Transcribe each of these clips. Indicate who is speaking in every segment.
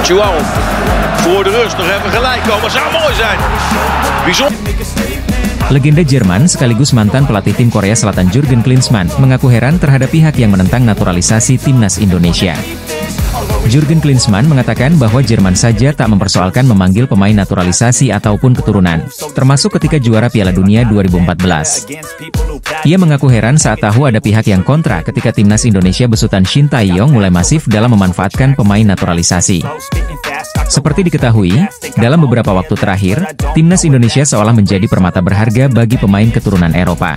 Speaker 1: João, voor de rust nog even gelijk komen, zou mooi zijn. Bijzonder.
Speaker 2: Legenda Jerman sekaligus mantan pelatih tim Korea Selatan Jurgen Klinsmann mengaku heran terhadap pihak yang menentang naturalisasi timnas Indonesia. Jurgen Klinsmann mengatakan bahwa Jerman saja tak mempersoalkan memanggil pemain naturalisasi ataupun keturunan, termasuk ketika juara Piala Dunia 2014. Ia mengaku heran saat tahu ada pihak yang kontra ketika timnas Indonesia besutan Shin Tae-yong mulai masif dalam memanfaatkan pemain naturalisasi. Seperti diketahui, dalam beberapa waktu terakhir, timnas Indonesia seolah menjadi permata berharga bagi pemain keturunan Eropa.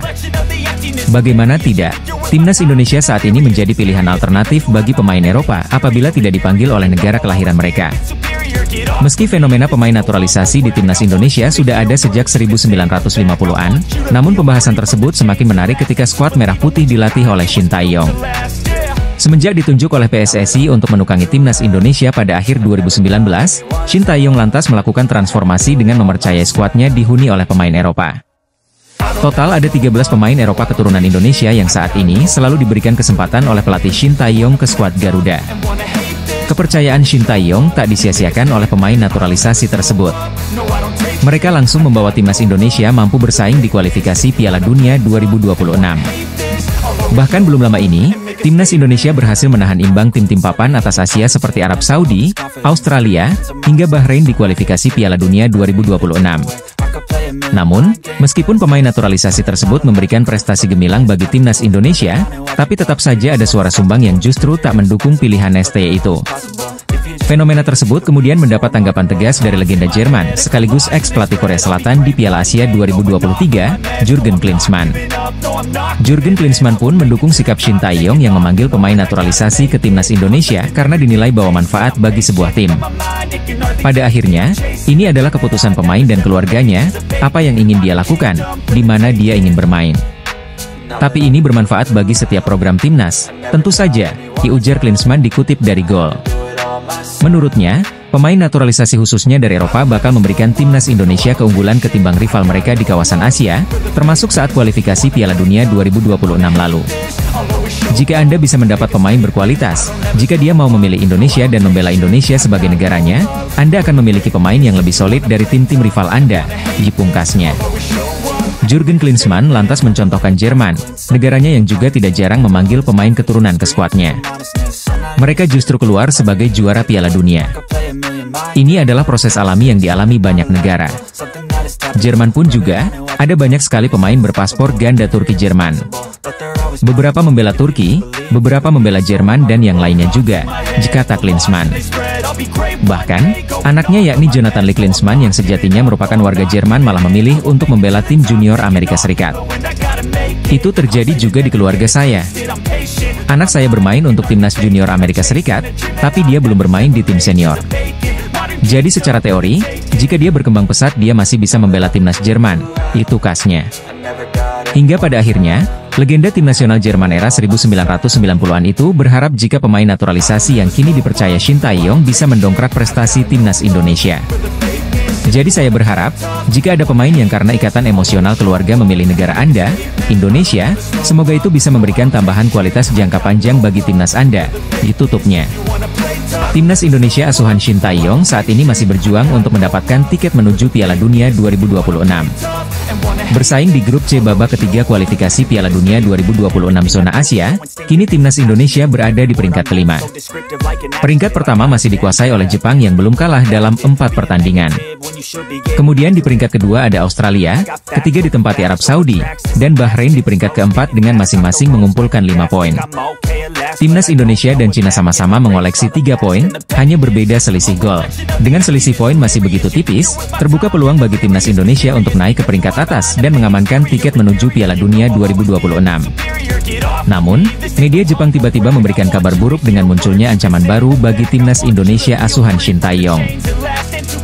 Speaker 2: Bagaimana tidak, timnas Indonesia saat ini menjadi pilihan alternatif bagi pemain Eropa apabila tidak dipanggil oleh negara kelahiran mereka. Meski fenomena pemain naturalisasi di timnas Indonesia sudah ada sejak 1950-an, namun pembahasan tersebut semakin menarik ketika skuad merah putih dilatih oleh Shin Tae-yong. Semenjak ditunjuk oleh PSSI untuk menukangi timnas Indonesia pada akhir 2019, Shin Tae-yong lantas melakukan transformasi dengan mempercayai skuadnya dihuni oleh pemain Eropa. Total ada 13 pemain Eropa keturunan Indonesia yang saat ini selalu diberikan kesempatan oleh pelatih Shin Tae-yong ke skuad Garuda. Kepercayaan Shin Tae-yong tak disia-siakan oleh pemain naturalisasi tersebut. Mereka langsung membawa timnas Indonesia mampu bersaing di kualifikasi Piala Dunia 2026. Bahkan belum lama ini, timnas Indonesia berhasil menahan imbang tim-tim papan atas Asia seperti Arab Saudi, Australia, hingga Bahrain di kualifikasi Piala Dunia 2026. Namun, meskipun pemain naturalisasi tersebut memberikan prestasi gemilang bagi timnas Indonesia, tapi tetap saja ada suara sumbang yang justru tak mendukung pilihan STY itu. Fenomena tersebut kemudian mendapat tanggapan tegas dari legenda Jerman, sekaligus ex-pelatih Korea Selatan di Piala Asia 2023, Jurgen Klinsmann. Jurgen Klinsmann pun mendukung sikap Shin Tae-yong yang memanggil pemain naturalisasi ke timnas Indonesia karena dinilai bawa manfaat bagi sebuah tim. Pada akhirnya, ini adalah keputusan pemain dan keluarganya, apa yang ingin dia lakukan, di mana dia ingin bermain. Tapi ini bermanfaat bagi setiap program timnas, tentu saja, ujar Klinsmann dikutip dari Goal. Menurutnya, pemain naturalisasi khususnya dari Eropa bakal memberikan timnas Indonesia keunggulan ketimbang rival mereka di kawasan Asia, termasuk saat kualifikasi Piala Dunia 2026 lalu. Jika Anda bisa mendapat pemain berkualitas, jika dia mau memilih Indonesia dan membela Indonesia sebagai negaranya, Anda akan memiliki pemain yang lebih solid dari tim-tim rival Anda, pungkasnya. Jurgen Klinsmann lantas mencontohkan Jerman, negaranya yang juga tidak jarang memanggil pemain keturunan ke skuadnya. Mereka justru keluar sebagai juara Piala Dunia. Ini adalah proses alami yang dialami banyak negara. Jerman pun juga, ada banyak sekali pemain berpaspor ganda Turki-Jerman. Beberapa membela Turki, beberapa membela Jerman dan yang lainnya juga, kata Klinsmann. Bahkan, anaknya yakni Jonathan Lee Klinsmann yang sejatinya merupakan warga Jerman malah memilih untuk membela tim junior Amerika Serikat. Itu terjadi juga di keluarga saya. Anak saya bermain untuk timnas junior Amerika Serikat, tapi dia belum bermain di tim senior. Jadi secara teori, jika dia berkembang pesat dia masih bisa membela timnas Jerman, itu khasnya. Hingga pada akhirnya, legenda tim nasional Jerman era 1990-an itu berharap jika pemain naturalisasi yang kini dipercaya Shin Tae-yong bisa mendongkrak prestasi timnas Indonesia. Jadi saya berharap, jika ada pemain yang karena ikatan emosional keluarga memilih negara Anda, Indonesia, semoga itu bisa memberikan tambahan kualitas jangka panjang bagi timnas Anda, ditutupnya. Timnas Indonesia asuhan Shin Tae-yong saat ini masih berjuang untuk mendapatkan tiket menuju Piala Dunia 2026. Bersaing di grup C babak ketiga kualifikasi Piala Dunia 2026 zona Asia, kini timnas Indonesia berada di peringkat kelima. Peringkat pertama masih dikuasai oleh Jepang yang belum kalah dalam 4 pertandingan. Kemudian di peringkat kedua ada Australia, ketiga ditempati Arab Saudi, dan Bahrain di peringkat keempat dengan masing-masing mengumpulkan 5 poin. Timnas Indonesia dan Cina sama-sama mengoleksi 3 poin, hanya berbeda selisih gol. Dengan selisih poin masih begitu tipis, terbuka peluang bagi timnas Indonesia untuk naik ke peringkat atas dan mengamankan tiket menuju Piala Dunia 2026. Namun, media Jepang tiba-tiba memberikan kabar buruk dengan munculnya ancaman baru bagi timnas Indonesia asuhan Shin Tae-yong.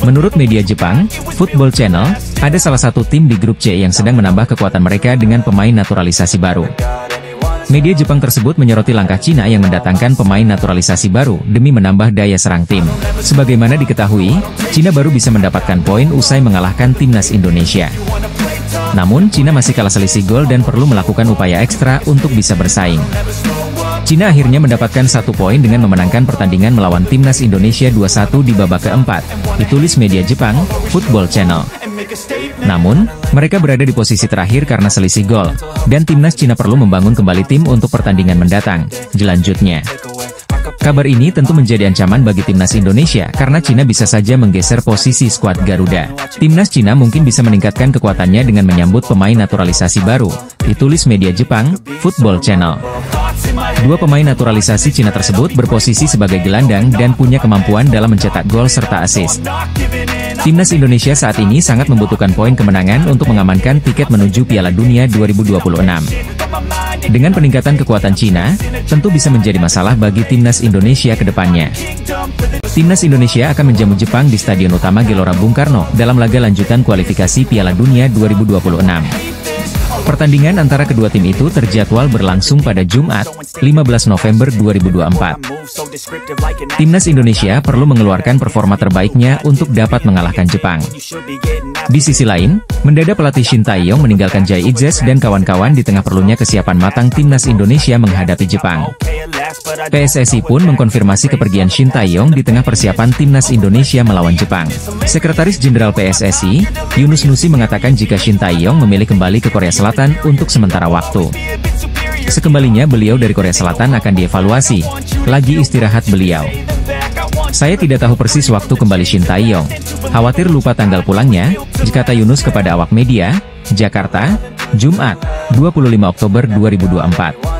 Speaker 2: Menurut media Jepang, Football Channel, ada salah satu tim di grup C yang sedang menambah kekuatan mereka dengan pemain naturalisasi baru. Media Jepang tersebut menyoroti langkah Cina yang mendatangkan pemain naturalisasi baru demi menambah daya serang tim. Sebagaimana diketahui, Cina baru bisa mendapatkan poin usai mengalahkan timnas Indonesia. Namun, Cina masih kalah selisih gol dan perlu melakukan upaya ekstra untuk bisa bersaing. Cina akhirnya mendapatkan 1 poin dengan memenangkan pertandingan melawan timnas Indonesia 2-1 di babak keempat, ditulis media Jepang, Football Channel. Namun, mereka berada di posisi terakhir karena selisih gol, dan timnas Cina perlu membangun kembali tim untuk pertandingan mendatang, jelanjutnya. Kabar ini tentu menjadi ancaman bagi timnas Indonesia karena Cina bisa saja menggeser posisi skuad Garuda. Timnas Cina mungkin bisa meningkatkan kekuatannya dengan menyambut pemain naturalisasi baru, ditulis media Jepang, Football Channel. 2 pemain naturalisasi Cina tersebut berposisi sebagai gelandang dan punya kemampuan dalam mencetak gol serta assist. Timnas Indonesia saat ini sangat membutuhkan poin kemenangan untuk mengamankan tiket menuju Piala Dunia 2026. Dengan peningkatan kekuatan Cina, tentu bisa menjadi masalah bagi timnas Indonesia ke depannya. Timnas Indonesia akan menjamu Jepang di Stadion Utama Gelora Bung Karno dalam laga lanjutan kualifikasi Piala Dunia 2026. Pertandingan antara kedua tim itu terjadwal berlangsung pada Jumat, 15 November 2024. Timnas Indonesia perlu mengeluarkan performa terbaiknya untuk dapat mengalahkan Jepang. Di sisi lain, mendadak pelatih Shin Tae-yong meninggalkan Jai Itzes dan kawan-kawan di tengah perlunya kesiapan matang timnas Indonesia menghadapi Jepang. PSSI pun mengkonfirmasi kepergian Shin Tae-yong di tengah persiapan timnas Indonesia melawan Jepang. Sekretaris Jenderal PSSI, Yunus Nusi mengatakan jika Shin Tae-yong memilih kembali ke Korea Selatan untuk sementara waktu. Sekembalinya beliau dari Korea Selatan akan dievaluasi, lagi istirahat beliau. Saya tidak tahu persis waktu kembali Shin Tae-yong. Khawatir lupa tanggal pulangnya, kata Yunus kepada awak media, Jakarta, Jumat, 25 Oktober 2024.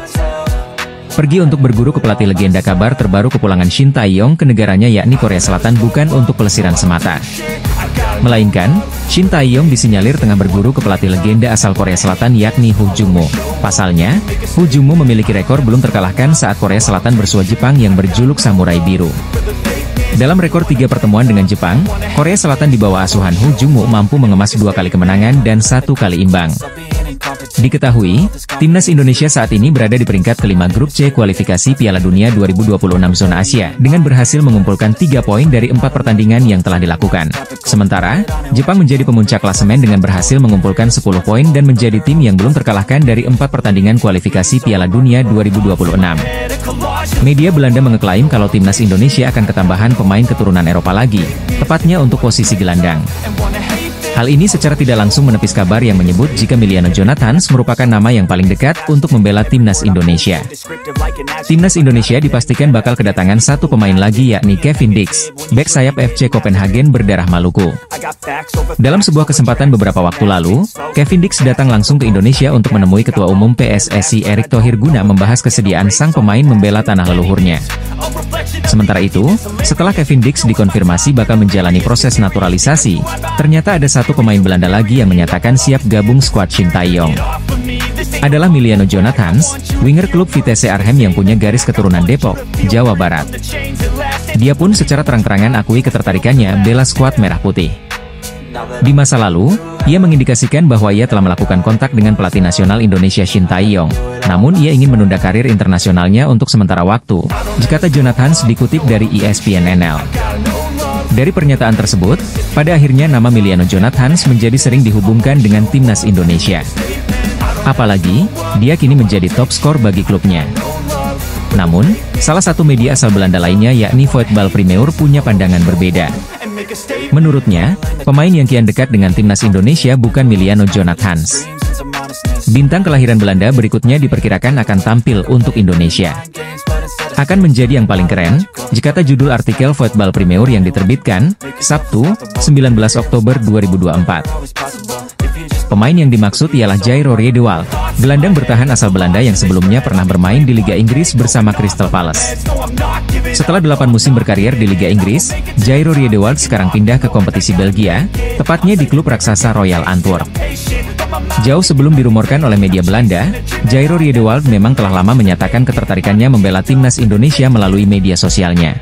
Speaker 2: Pergi untuk berguru ke pelatih legenda. Kabar terbaru kepulangan Shin Tae-yong ke negaranya yakni Korea Selatan bukan untuk pelesiran semata. Melainkan, Shin Tae-yong disinyalir tengah berguru ke pelatih legenda asal Korea Selatan yakni Ho Jung-mo. Pasalnya, Ho Jung-mo memiliki rekor belum terkalahkan saat Korea Selatan bersua Jepang yang berjuluk Samurai Biru. Dalam rekor 3 pertemuan dengan Jepang, Korea Selatan di bawah asuhan Ho Jung-mo mampu mengemas 2 kali kemenangan dan 1 kali imbang. Diketahui, timnas Indonesia saat ini berada di peringkat kelima grup C kualifikasi Piala Dunia 2026 zona Asia dengan berhasil mengumpulkan 3 poin dari 4 pertandingan yang telah dilakukan. Sementara, Jepang menjadi pemuncak klasemen dengan berhasil mengumpulkan 10 poin dan menjadi tim yang belum terkalahkan dari 4 pertandingan kualifikasi Piala Dunia 2026. Media Belanda mengeklaim kalau timnas Indonesia akan ketambahan pemain keturunan Eropa lagi, tepatnya untuk posisi gelandang. Hal ini secara tidak langsung menepis kabar yang menyebut jika Emiliano Jonathans merupakan nama yang paling dekat untuk membela timnas Indonesia. Timnas Indonesia dipastikan bakal kedatangan 1 pemain lagi yakni Kevin Dix, bek sayap FC Copenhagen berdarah Maluku. Dalam sebuah kesempatan beberapa waktu lalu, Kevin Dix datang langsung ke Indonesia untuk menemui Ketua Umum PSSI Erick Thohir guna membahas kesediaan sang pemain membela tanah leluhurnya. Sementara itu, setelah Kevin Dix dikonfirmasi bakal menjalani proses naturalisasi, ternyata ada 1 pemain Belanda lagi yang menyatakan siap gabung skuad Shin Tae-yong. Adalah Emiliano Jonathans, winger klub Vitesse Arnhem yang punya garis keturunan Depok, Jawa Barat. Dia pun secara terang-terangan akui ketertarikannya bela skuad Merah Putih. Di masa lalu, ia mengindikasikan bahwa ia telah melakukan kontak dengan pelatih nasional Indonesia Shin Tae-yong. Namun ia ingin menunda karir internasionalnya untuk sementara waktu, kata Jonathans dikutip dari ESPN-NL. Dari pernyataan tersebut, pada akhirnya nama Emiliano Jonathans menjadi sering dihubungkan dengan timnas Indonesia. Apalagi, dia kini menjadi top skor bagi klubnya. Namun, salah satu media asal Belanda lainnya yakni Voetbal Primeur punya pandangan berbeda. Menurutnya, pemain yang kian dekat dengan timnas Indonesia bukan Emiliano Jonathans. Bintang kelahiran Belanda berikutnya diperkirakan akan tampil untuk Indonesia. Akan menjadi yang paling keren, kata judul artikel Voetbal Primeur yang diterbitkan, Sabtu, 19 Oktober 2024. Pemain yang dimaksud ialah Jairo Riedewald, gelandang bertahan asal Belanda yang sebelumnya pernah bermain di Liga Inggris bersama Crystal Palace. Setelah 8 musim berkarier di Liga Inggris, Jairo Riedewald sekarang pindah ke kompetisi Belgia, tepatnya di klub raksasa Royal Antwerp. Jauh sebelum dirumorkan oleh media Belanda, Jairo Riedewald memang telah lama menyatakan ketertarikannya membela timnas Indonesia melalui media sosialnya.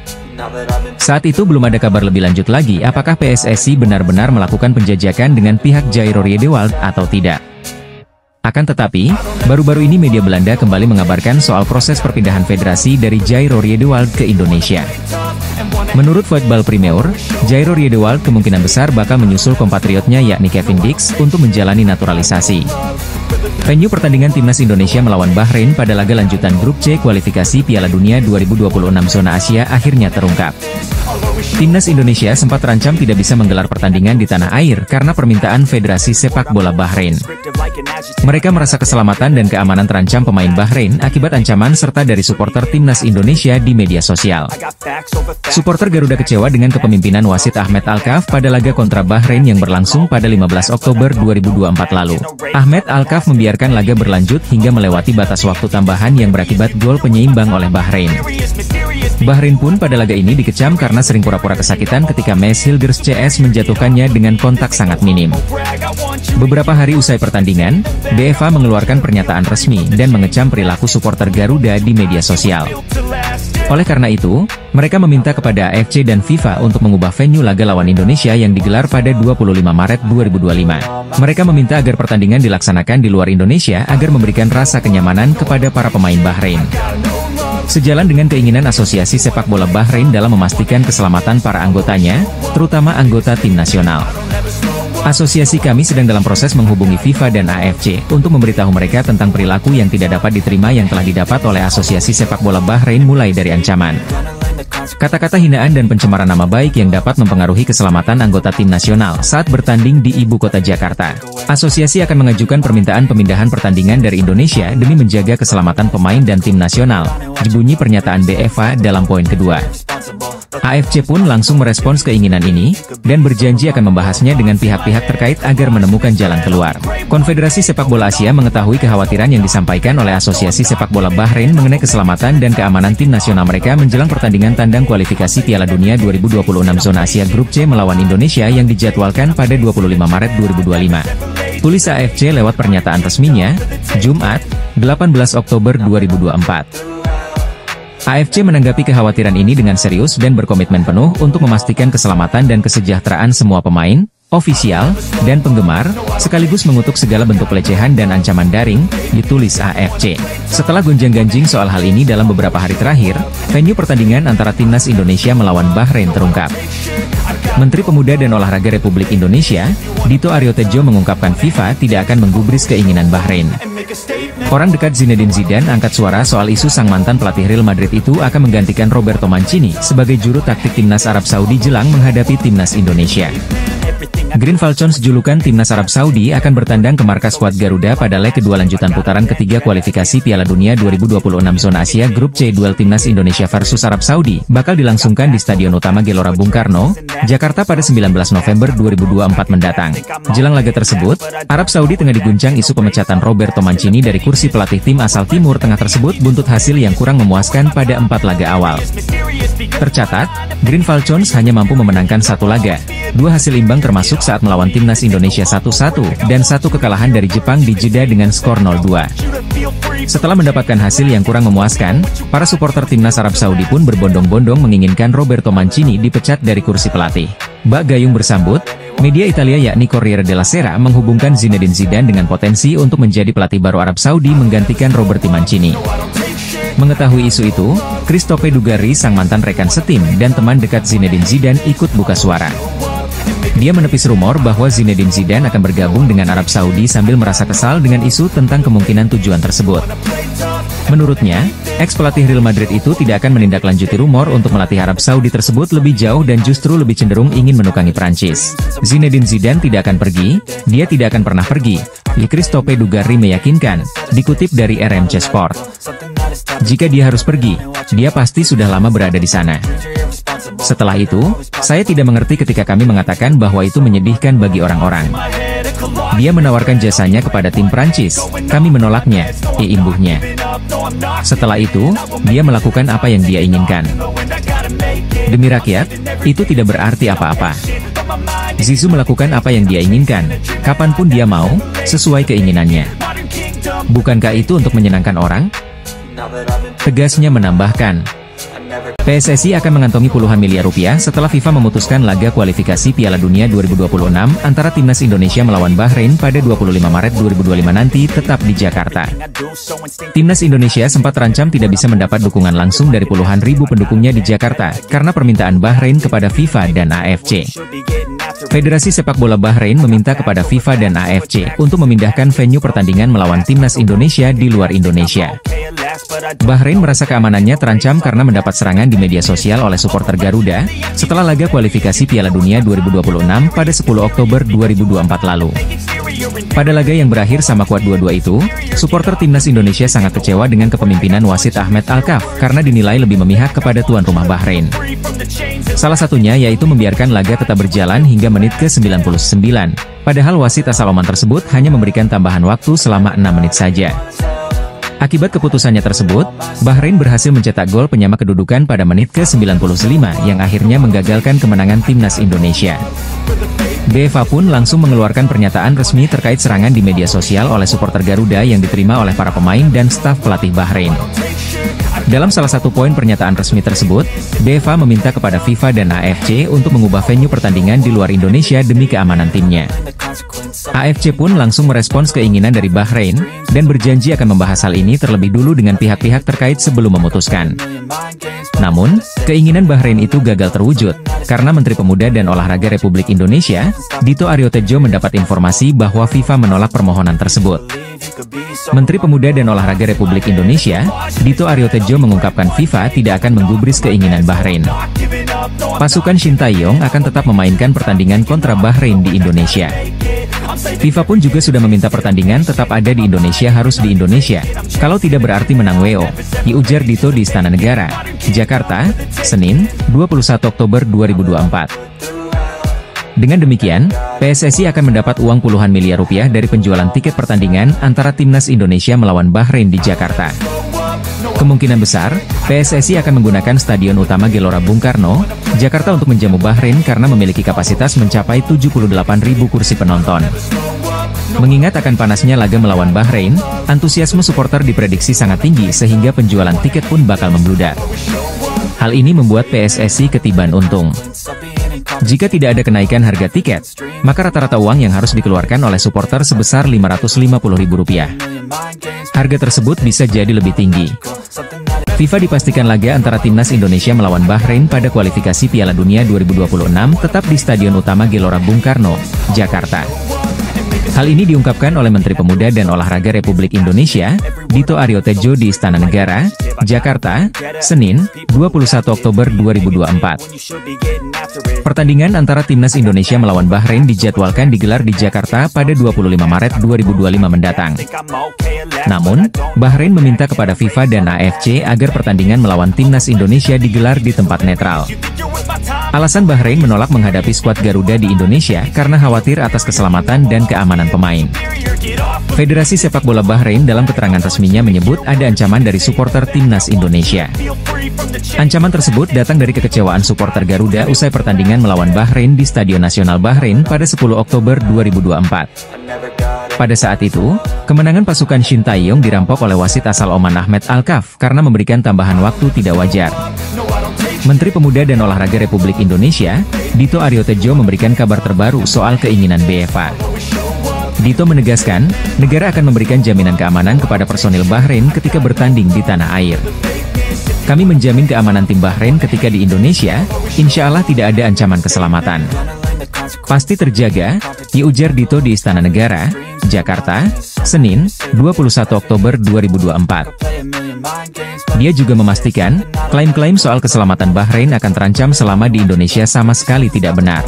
Speaker 2: Saat itu belum ada kabar lebih lanjut lagi apakah PSSI benar-benar melakukan penjajakan dengan pihak Jairo Riedewald atau tidak. Akan tetapi, baru-baru ini media Belanda kembali mengabarkan soal proses perpindahan federasi dari Jairo Riedewald ke Indonesia. Menurut Voetbal Primeur, Jairo Riedewald kemungkinan besar bakal menyusul kompatriotnya yakni Kevin Dix untuk menjalani naturalisasi. Venue pertandingan Timnas Indonesia melawan Bahrain pada laga lanjutan Grup C kualifikasi Piala Dunia 2026 zona Asia akhirnya terungkap. Timnas Indonesia sempat terancam tidak bisa menggelar pertandingan di tanah air karena permintaan Federasi Sepak Bola Bahrain. Mereka merasa keselamatan dan keamanan terancam pemain Bahrain akibat ancaman serta dari supporter Timnas Indonesia di media sosial. Supporter Garuda kecewa dengan kepemimpinan wasit Ahmed Alkaf pada laga kontra Bahrain yang berlangsung pada 15 Oktober 2024 lalu. Ahmed Alkaf membiarkan laga berlanjut hingga melewati batas waktu tambahan yang berakibat gol penyeimbang oleh Bahrain. Bahrain pun pada laga ini dikecam karena sering pura-pura kesakitan ketika Mes Hilgers CS menjatuhkannya dengan kontak sangat minim. Beberapa hari usai pertandingan, BFA mengeluarkan pernyataan resmi dan mengecam perilaku supporter Garuda di media sosial. Oleh karena itu, mereka meminta kepada AFC dan FIFA untuk mengubah venue laga lawan Indonesia yang digelar pada 25 Maret 2025. Mereka meminta agar pertandingan dilaksanakan di luar Indonesia agar memberikan rasa kenyamanan kepada para pemain Bahrain. Sejalan dengan keinginan Asosiasi Sepak Bola Bahrain dalam memastikan keselamatan para anggotanya, terutama anggota tim nasional. Asosiasi kami sedang dalam proses menghubungi FIFA dan AFC untuk memberitahu mereka tentang perilaku yang tidak dapat diterima yang telah didapat oleh Asosiasi Sepak Bola Bahrain mulai dari ancaman, kata-kata hinaan dan pencemaran nama baik yang dapat mempengaruhi keselamatan anggota tim nasional saat bertanding di ibu kota Jakarta. Asosiasi akan mengajukan permintaan pemindahan pertandingan dari Indonesia demi menjaga keselamatan pemain dan tim nasional, bunyi pernyataan BFA dalam poin kedua. AFC pun langsung merespons keinginan ini, dan berjanji akan membahasnya dengan pihak-pihak terkait agar menemukan jalan keluar. Konfederasi Sepak Bola Asia mengetahui kekhawatiran yang disampaikan oleh Asosiasi Sepak Bola Bahrain mengenai keselamatan dan keamanan tim nasional mereka menjelang pertandingan tandang kualifikasi Piala Dunia 2026 zona Asia Grup C melawan Indonesia yang dijadwalkan pada 25 Maret 2025. Tulis AFC lewat pernyataan resminya, Jumat, 18 Oktober 2024. AFC menanggapi kekhawatiran ini dengan serius dan berkomitmen penuh untuk memastikan keselamatan dan kesejahteraan semua pemain, ofisial, dan penggemar, sekaligus mengutuk segala bentuk pelecehan dan ancaman daring, ditulis AFC. Setelah gonjang-ganjing soal hal ini dalam beberapa hari terakhir, venue pertandingan antara Timnas Indonesia melawan Bahrain terungkap. Menteri Pemuda dan Olahraga Republik Indonesia, Dito Aryo Tejo mengungkapkan FIFA tidak akan menggubris keinginan Bahrain. Orang dekat Zinedine Zidane angkat suara soal isu sang mantan pelatih Real Madrid itu akan menggantikan Roberto Mancini sebagai juru taktik Timnas Arab Saudi jelang menghadapi Timnas Indonesia. Green Falcons julukan Timnas Arab Saudi akan bertandang ke markas skuad Garuda pada leg kedua lanjutan putaran ketiga kualifikasi Piala Dunia 2026 zona Asia Grup C. Duel Timnas Indonesia versus Arab Saudi bakal dilangsungkan di Stadion Utama Gelora Bung Karno, Jakarta pada 19 November 2024 mendatang. Jelang laga tersebut, Arab Saudi tengah diguncang isu pemecatan Roberto Mancini dari kursi pelatih tim asal Timur Tengah tersebut buntut hasil yang kurang memuaskan pada 4 laga awal. Tercatat, Green Falcons hanya mampu memenangkan 1 laga, 2 hasil imbang termasuk saat melawan Timnas Indonesia 1-1, dan 1 kekalahan dari Jepang di Jeddah dengan skor 0-2. Setelah mendapatkan hasil yang kurang memuaskan, para supporter Timnas Arab Saudi pun berbondong-bondong menginginkan Roberto Mancini dipecat dari kursi pelatih. Bak Gayung bersambut, media Italia yakni Corriere della Sera menghubungkan Zinedine Zidane dengan potensi untuk menjadi pelatih baru Arab Saudi menggantikan Roberto Mancini. Mengetahui isu itu, Christophe Dugarry sang mantan rekan setim dan teman dekat Zinedine Zidane ikut buka suara. Dia menepis rumor bahwa Zinedine Zidane akan bergabung dengan Arab Saudi sambil merasa kesal dengan isu tentang kemungkinan tujuan tersebut. Menurutnya, ex-pelatih Real Madrid itu tidak akan menindaklanjuti rumor untuk melatih Arab Saudi tersebut lebih jauh dan justru lebih cenderung ingin menukangi Prancis. Zinedine Zidane tidak akan pergi, dia tidak akan pernah pergi, Christophe Dugarry meyakinkan, dikutip dari RMC Sport. Jika dia harus pergi, dia pasti sudah lama berada di sana. Setelah itu, saya tidak mengerti ketika kami mengatakan bahwa itu menyedihkan bagi orang-orang. Dia menawarkan jasanya kepada tim Prancis, kami menolaknya, imbuhnya. Setelah itu, dia melakukan apa yang dia inginkan. Demi rakyat, itu tidak berarti apa-apa. Zizou melakukan apa yang dia inginkan, kapanpun dia mau, sesuai keinginannya. Bukankah itu untuk menyenangkan orang? Tegasnya menambahkan, PSSI akan mengantongi puluhan miliar rupiah setelah FIFA memutuskan laga kualifikasi Piala Dunia 2026 antara Timnas Indonesia melawan Bahrain pada 25 Maret 2025 nanti tetap di Jakarta. Timnas Indonesia sempat terancam tidak bisa mendapat dukungan langsung dari puluhan ribu pendukungnya di Jakarta karena permintaan Bahrain kepada FIFA dan AFC. Federasi Sepak Bola Bahrain meminta kepada FIFA dan AFC untuk memindahkan venue pertandingan melawan timnas Indonesia di luar Indonesia. Bahrain merasa keamanannya terancam karena mendapat serangan di media sosial oleh supporter Garuda setelah laga kualifikasi Piala Dunia 2026 pada 10 Oktober 2024 lalu. Pada laga yang berakhir sama kuat 2-2 itu, supporter timnas Indonesia sangat kecewa dengan kepemimpinan wasit Ahmed Alkaf karena dinilai lebih memihak kepada tuan rumah Bahrain. Salah satunya yaitu membiarkan laga tetap berjalan hingga menit ke-99, padahal wasit asal Oman tersebut hanya memberikan tambahan waktu selama 6 menit saja. Akibat keputusannya tersebut, Bahrain berhasil mencetak gol penyama kedudukan pada menit ke-95 yang akhirnya menggagalkan kemenangan timnas Indonesia. UEFA pun langsung mengeluarkan pernyataan resmi terkait serangan di media sosial oleh supporter Garuda yang diterima oleh para pemain dan staf pelatih Bahrain. Dalam salah satu poin pernyataan resmi tersebut, UEFA meminta kepada FIFA dan AFC untuk mengubah venue pertandingan di luar Indonesia demi keamanan timnya. AFC pun langsung merespons keinginan dari Bahrain, dan berjanji akan membahas hal ini terlebih dulu dengan pihak-pihak terkait sebelum memutuskan. Namun, keinginan Bahrain itu gagal terwujud, karena Menteri Pemuda dan Olahraga Republik Indonesia, Dito Aryo Tejo mendapat informasi bahwa FIFA menolak permohonan tersebut. Menteri Pemuda dan Olahraga Republik Indonesia, Dito Aryo Tejo mengungkapkan FIFA tidak akan menggubris keinginan Bahrain. Pasukan Shin Tae-yong akan tetap memainkan pertandingan kontra Bahrain di Indonesia. FIFA pun juga sudah meminta pertandingan tetap ada di Indonesia harus di Indonesia, kalau tidak berarti menang WO, diujar Dito di Istana Negara, Jakarta, Senin, 21 Oktober 2024. Dengan demikian, PSSI akan mendapat uang puluhan miliar rupiah dari penjualan tiket pertandingan antara timnas Indonesia melawan Bahrain di Jakarta. Kemungkinan besar, PSSI akan menggunakan Stadion Utama Gelora Bung Karno, Jakarta untuk menjamu Bahrain karena memiliki kapasitas mencapai 78.000 kursi penonton. Mengingat akan panasnya laga melawan Bahrain, antusiasme supporter diprediksi sangat tinggi sehingga penjualan tiket pun bakal membludak. Hal ini membuat PSSI ketiban untung. Jika tidak ada kenaikan harga tiket, maka rata-rata uang yang harus dikeluarkan oleh supporter sebesar Rp550.000. Harga tersebut bisa jadi lebih tinggi. FIFA dipastikan laga antara timnas Indonesia melawan Bahrain pada kualifikasi Piala Dunia 2026 tetap di Stadion Utama Gelora Bung Karno, Jakarta. Hal ini diungkapkan oleh Menteri Pemuda dan Olahraga Republik Indonesia, Dito Aryo Tejo di Istana Negara, Jakarta, Senin, 21 Oktober 2024. Pertandingan antara timnas Indonesia melawan Bahrain dijadwalkan digelar di Jakarta pada 25 Maret 2025 mendatang. Namun, Bahrain meminta kepada FIFA dan AFC agar pertandingan melawan timnas Indonesia digelar di tempat netral. Alasan Bahrain menolak menghadapi skuad Garuda di Indonesia karena khawatir atas keselamatan dan keamanan pemain. Federasi Sepak Bola Bahrain dalam keterangan resminya menyebut ada ancaman dari supporter timnas Indonesia. Ancaman tersebut datang dari kekecewaan supporter Garuda usai pertandingan melawan Bahrain di Stadion Nasional Bahrain pada 10 Oktober 2024. Pada saat itu, kemenangan pasukan Shin Tae-yong dirampok oleh wasit asal Oman Ahmed Alkaf karena memberikan tambahan waktu tidak wajar. Menteri Pemuda dan Olahraga Republik Indonesia, Dito Aryo Tejo memberikan kabar terbaru soal keinginan UEFA. Dito menegaskan, negara akan memberikan jaminan keamanan kepada personil Bahrain ketika bertanding di tanah air. Kami menjamin keamanan tim Bahrain ketika di Indonesia, insya Allah tidak ada ancaman keselamatan. Pasti terjaga, diujar Dito di Istana Negara, Jakarta, Senin, 21 Oktober 2024. Dia juga memastikan, klaim-klaim soal keselamatan Bahrain akan terancam selama di Indonesia sama sekali tidak benar.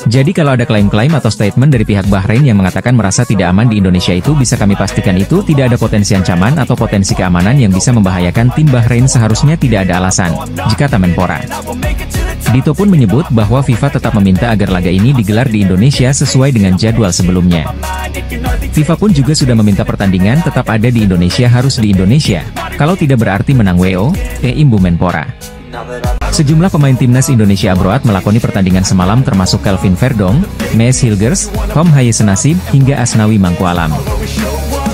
Speaker 2: Jadi kalau ada klaim-klaim atau statement dari pihak Bahrain yang mengatakan merasa tidak aman di Indonesia itu bisa kami pastikan itu tidak ada potensi ancaman atau potensi keamanan yang bisa membahayakan tim Bahrain seharusnya tidak ada alasan, kata Menpora. Dito pun menyebut bahwa FIFA tetap meminta agar laga ini digelar di Indonesia sesuai dengan jadwal sebelumnya. FIFA pun juga sudah meminta pertandingan tetap ada di Indonesia harus di Indonesia, kalau tidak berarti menang WO, imbu Menpora. Sejumlah pemain timnas Indonesia abroad melakoni pertandingan semalam termasuk Kelvin Verdong, Mees Hilgers, Tom Haye Senasib, hingga Asnawi Mangkualam.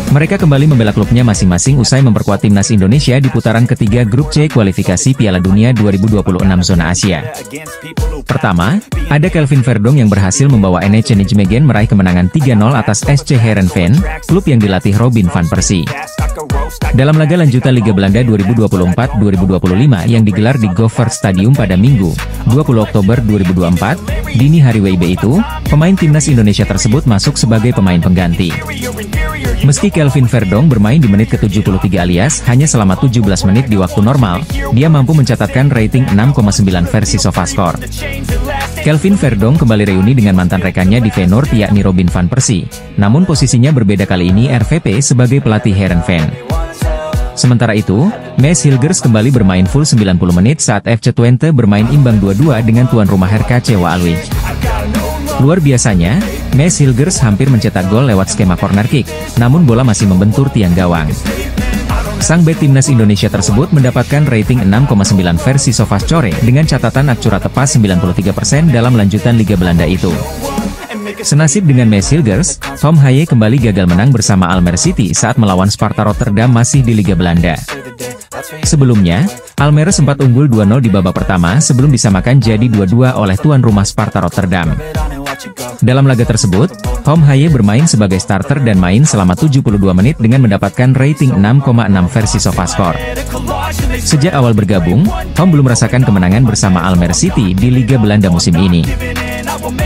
Speaker 2: Mereka kembali membela klubnya masing-masing usai memperkuat timnas Indonesia di putaran ketiga grup C kualifikasi Piala Dunia 2026 zona Asia. Pertama, ada Kelvin Verdong yang berhasil membawa NEC Nijmegen meraih kemenangan 3-0 atas SC Heerenveen, klub yang dilatih Robin van Persie. Dalam laga lanjutan Liga Belanda 2024-2025 yang digelar di Goverstadium pada Minggu, 20 Oktober 2024, dini hari WIB itu, pemain timnas Indonesia tersebut masuk sebagai pemain pengganti. Meski Kelvin Verdong bermain di menit ke-73 alias hanya selama 17 menit di waktu normal, dia mampu mencatatkan rating 6,9 versi SofaScore. Kelvin Verdong kembali reuni dengan mantan rekannya di Feyenoord yakni Robin van Persie, namun posisinya berbeda kali ini RVP sebagai pelatih Heerenveen. Sementara itu, Maes Hilgers kembali bermain full 90 menit saat FC Twente bermain imbang 2-2 dengan tuan rumah RKC Waalwijk. Luar biasanya, Maes Hilgers hampir mencetak gol lewat skema corner kick, namun bola masih membentur tiang gawang. Sang bek timnas Indonesia tersebut mendapatkan rating 6,9 versi SofaScore dengan catatan akurat tepas 93% dalam lanjutan Liga Belanda itu. Senasib dengan Maes Hilgers, Tom Haye kembali gagal menang bersama Almere City saat melawan Sparta Rotterdam masih di Liga Belanda. Sebelumnya, Almere sempat unggul 2-0 di babak pertama sebelum disamakan jadi 2-2 oleh tuan rumah Sparta Rotterdam. Dalam laga tersebut, Tom Haye bermain sebagai starter dan main selama 72 menit dengan mendapatkan rating 6,6 versi SofaScore. Sejak awal bergabung, Tom belum merasakan kemenangan bersama Almere City di Liga Belanda musim ini.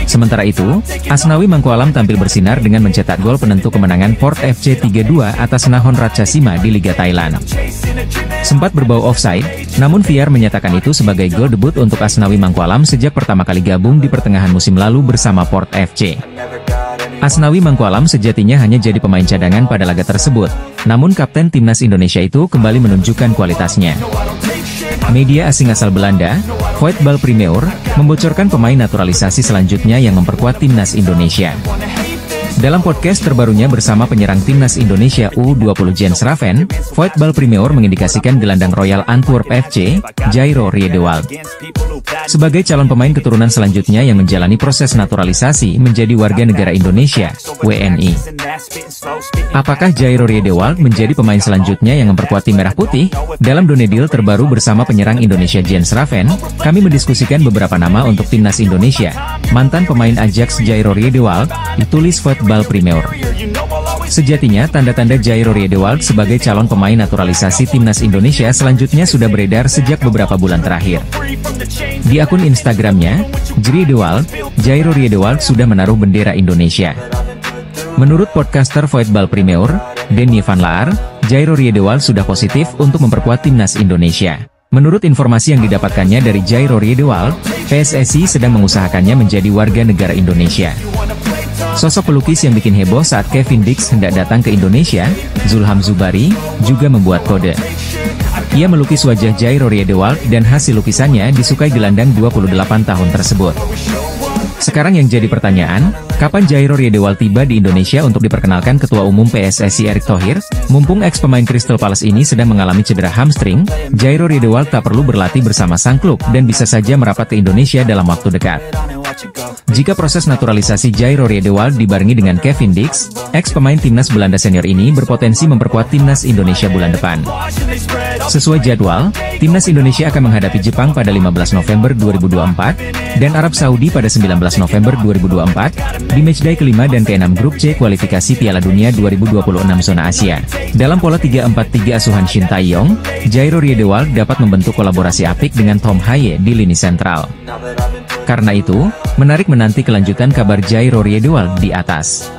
Speaker 2: Sementara itu, Asnawi Mangkualam tampil bersinar dengan mencetak gol penentu kemenangan Port FC 3-2 atas Nakhon Ratchasima di Liga Thailand. Sempat berbau offside, namun VAR menyatakan itu sebagai gol debut untuk Asnawi Mangkualam sejak pertama kali gabung di pertengahan musim lalu bersama Port FC. Asnawi Mangkualam sejatinya hanya jadi pemain cadangan pada laga tersebut, namun kapten timnas Indonesia itu kembali menunjukkan kualitasnya. Media asing asal Belanda, Voetbal Premier, membocorkan pemain naturalisasi selanjutnya yang memperkuat timnas Indonesia. Dalam podcast terbarunya bersama penyerang timnas Indonesia U20 Jens Raven, Voetbal Premier mengindikasikan gelandang Royal Antwerp FC, Jairo Riedewald, sebagai calon pemain keturunan selanjutnya yang menjalani proses naturalisasi menjadi warga negara Indonesia, WNI. Apakah Jairo Riedewald menjadi pemain selanjutnya yang memperkuat tim Merah Putih? Dalam Donedil terbaru bersama penyerang Indonesia Jens Raven, kami mendiskusikan beberapa nama untuk timnas Indonesia. Mantan pemain Ajax Jairo Riedewald, ditulis Voetbal Premier. Sejatinya tanda-tanda Jairo Riedewald sebagai calon pemain naturalisasi timnas Indonesia selanjutnya sudah beredar sejak beberapa bulan terakhir. Di akun Instagramnya, Jairo Riedewald sudah menaruh bendera Indonesia. Menurut podcaster Voetbal Premier, Denny van Laar, Jairo Riedewald sudah positif untuk memperkuat timnas Indonesia. Menurut informasi yang didapatkannya dari Jairo Riedewald, PSSI sedang mengusahakannya menjadi warga negara Indonesia. Sosok pelukis yang bikin heboh saat Kevin Dix hendak datang ke Indonesia, Zulham Zubari, juga membuat kode. Ia melukis wajah Jairo Riedewald dan hasil lukisannya disukai gelandang 28 tahun tersebut. Sekarang yang jadi pertanyaan, kapan Jairo Riedewald tiba di Indonesia untuk diperkenalkan Ketua Umum PSSI Erick Thohir? Mumpung ex-pemain Crystal Palace ini sedang mengalami cedera hamstring, Jairo Riedewald tak perlu berlatih bersama sang klub dan bisa saja merapat ke Indonesia dalam waktu dekat. Jika proses naturalisasi Jairo Riedewald dibarengi dengan Kevin Dix, ex-pemain timnas Belanda senior ini berpotensi memperkuat timnas Indonesia bulan depan. Sesuai jadwal, timnas Indonesia akan menghadapi Jepang pada 15 November 2024, dan Arab Saudi pada 19 November 2024, di matchday kelima dan ke-6 grup C kualifikasi Piala Dunia 2026 zona Asia. Dalam pola 3-4-3 asuhan Shin Tae-yong, Jairo Riedewald dapat membentuk kolaborasi apik dengan Tom Haye di lini sentral. Karena itu, menarik menanti kelanjutan kabar Jairo Riedewald di atas.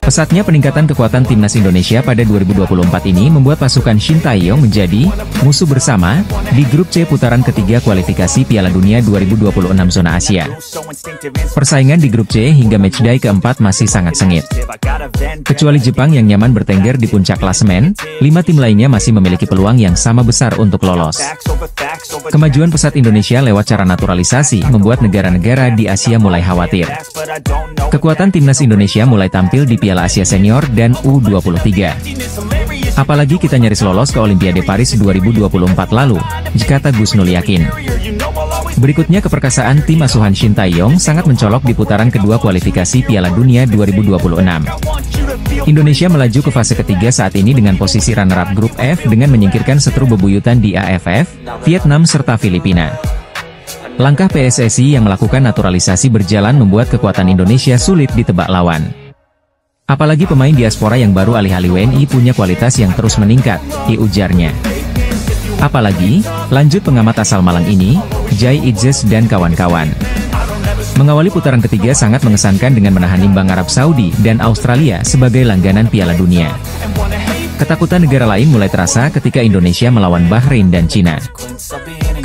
Speaker 2: Pesatnya peningkatan kekuatan timnas Indonesia pada 2024 ini membuat pasukan Shin Tae-yong menjadi musuh bersama di grup C putaran ketiga kualifikasi Piala Dunia 2026 zona Asia. Persaingan di grup C hingga matchday keempat masih sangat sengit. Kecuali Jepang yang nyaman bertengger di puncak klasemen, 5 tim lainnya masih memiliki peluang yang sama besar untuk lolos. Kemajuan pesat Indonesia lewat cara naturalisasi membuat negara-negara di Asia mulai khawatir. Kekuatan timnas Indonesia mulai tampil di Piala Asia Senior dan U23. Apalagi kita nyaris lolos ke Olimpiade Paris 2024 lalu, kata Gus Nul yakin. Berikutnya keperkasaan tim asuhan Shin Tae-yong sangat mencolok di putaran kedua kualifikasi Piala Dunia 2026. Indonesia melaju ke fase ketiga saat ini dengan posisi runner-up grup F dengan menyingkirkan setru bebuyutan di AFF, Vietnam serta Filipina. Langkah PSSI yang melakukan naturalisasi berjalan membuat kekuatan Indonesia sulit ditebak lawan. Apalagi pemain diaspora yang baru alih-alih WNI punya kualitas yang terus meningkat, ujarnya. Apalagi, lanjut pengamat asal Malang ini, Jai Idzes dan kawan-kawan. Mengawali putaran ketiga sangat mengesankan dengan menahan imbang Arab Saudi dan Australia sebagai langganan Piala Dunia. Ketakutan negara lain mulai terasa ketika Indonesia melawan Bahrain dan Cina.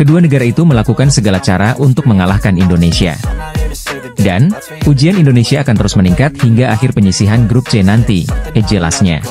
Speaker 2: Kedua negara itu melakukan segala cara untuk mengalahkan Indonesia. Dan, ujian Indonesia akan terus meningkat hingga akhir penyisihan grup C nanti, jelasnya.